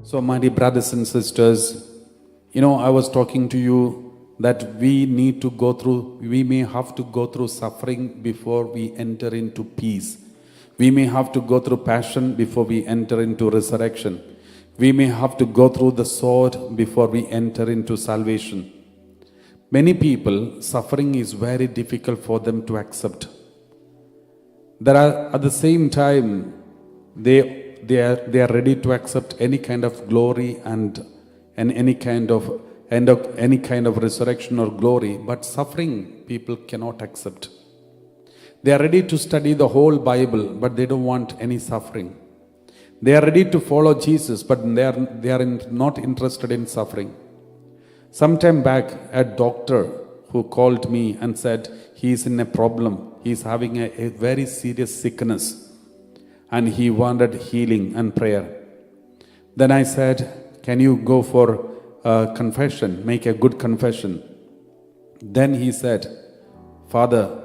So, my dear brothers and sisters, I was talking to you that we may have to go through suffering before we enter into peace. We may have to go through passion before we enter into resurrection. We may have to go through the sword before we enter into salvation. Many people, suffering is very difficult for them to accept. There are, at the same time, they are ready to accept any kind of glory and any kind of resurrection or glory, but suffering people cannot accept. They are ready to study the whole Bible, but they don't want any suffering. They are ready to follow Jesus, but they are not interested in suffering. Sometime back, a doctor who called me and said he is in a problem. He is having a very serious sickness and he wanted healing and prayer. Then I said, can you go for a confession, make a good confession? Then he said, Father,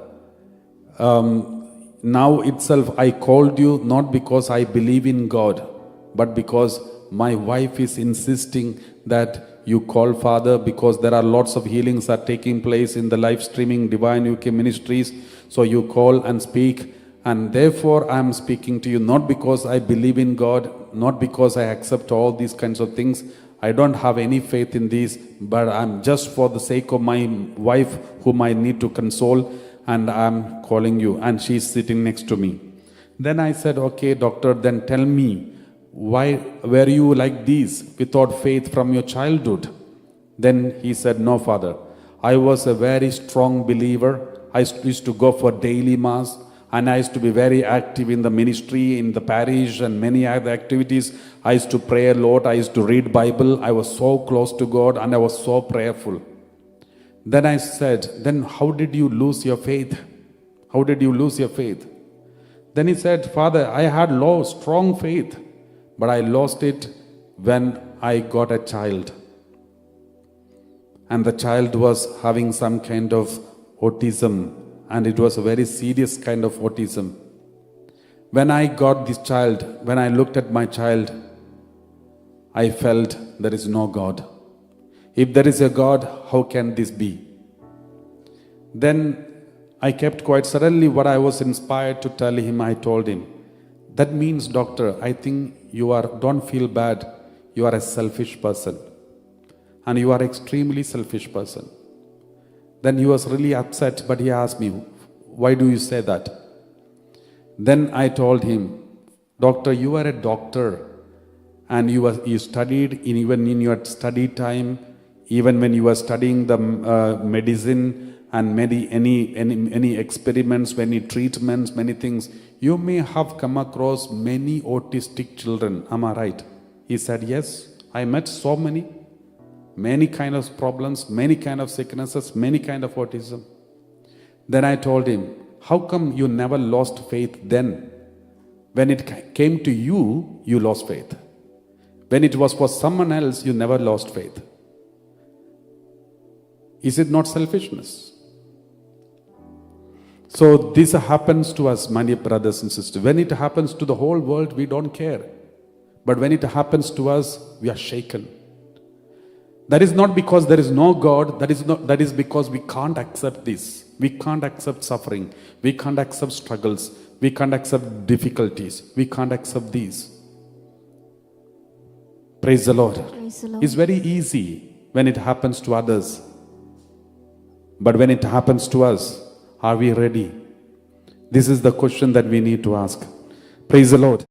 now itself I called you not because I believe in God, but because my wife is insisting that you call Father, because there are lots of healings are taking place in the live streaming Divine UK Ministries. So you call and speak, and therefore I am speaking to you not because I believe in God, not because I accept all these kinds of things. I don't have any faith in these, but I'm just for the sake of my wife whom I need to console, and I'm calling you, and she's sitting next to me. Then I said, okay, doctor, then tell me, why were you like this without faith from your childhood? Then he said, no, Father, I was a very strong believer. I used to go for daily mass, and I used to be very active in the ministry, in the parish, and many other activities. I used to pray a lot. I used to read Bible. I was so close to God, and I was so prayerful. Then I said, then how did you lose your faith? How did you lose your faith? Then he said, Father, I had strong faith, but I lost it when I got a child. And the child was having some kind of autism, and it was a very serious kind of autism. When I got this child, when I looked at my child, I felt there is no God. If there is a God, how can this be? Then I kept quiet. Suddenly what I was inspired to tell him, I told him, that means, doctor, I think don't feel bad. You are a selfish person. And you are extremely selfish person. Then he was really upset, but he asked me, why do you say that? Then I told him, doctor, you are a doctor, and you studied even in your study time, even when you were studying the medicine and any experiments, many treatments, many things, you may have come across many autistic children. Am I right? He said, yes, I met so many kind of problems, many kind of sicknesses, many kind of autism. Then I told him, how come you never lost faith then? When it came to you, you lost faith. When it was for someone else, you never lost faith. Is it not selfishness? So this happens to us, my dear brothers and sisters. When it happens to the whole world, we don't care. But when it happens to us, we are shaken. That is not because there is no God. That is because we can't accept this. We can't accept suffering. We can't accept struggles. We can't accept difficulties. We can't accept these. Praise the Lord. Praise the Lord. It's very easy when it happens to others. But when it happens to us, are we ready? This is the question that we need to ask. Praise the Lord.